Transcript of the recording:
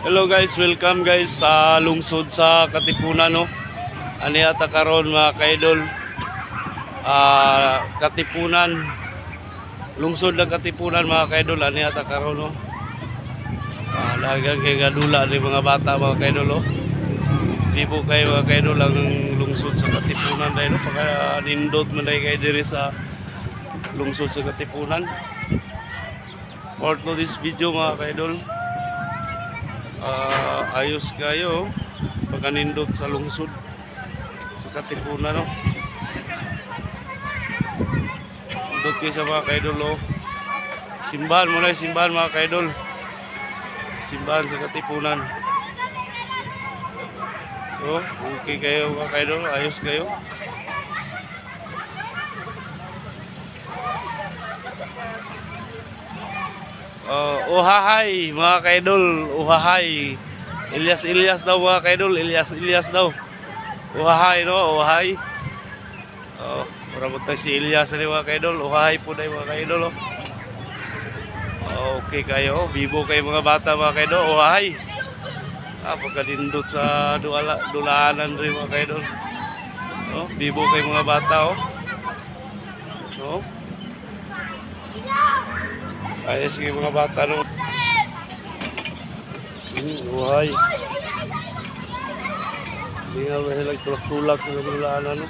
Hello guys, welcome guys sa lungsod sa Katipunan no. Ani ata karon mga kaidol. Katipunan. Lungsod ng Katipunan mga kaidol ani ata karon no. Daghang kay gadula ni mga bata mga kaidol no. Di po kay mga kaidol ang lungsod sa Katipunan dahil no pagka nindot man dai kay diri sa lungsod sa Katipunan. For to this video mga kaidol. Ayos kayo pagkanindot sa lungsod sa Katipunan no. Indot kayo sa mga kaidol oh. Simbahan muna yung simbahan mga kaidol. Simbahan sa Katipunan. So, okay kayo mga kaidol, ayos kayo. Uhahay mga kaidol, uhahay. Ilyas daw mga kaidol, Ilyas daw. Uhahay no, uhahay. Marabot tayo si Ilyas ni mga kaidol, uhahay po tayo mga kaidol. Okay kayo, bibo kayo mga bata mga kaidol, uhahay. Pagkadindot sa dulaanan rin mga kaidol. Bibo kayo mga bata oh. Ayos kayo mga bata no. Uhay. Hindi nga mahilag tulak-tulak sa dulaanan no.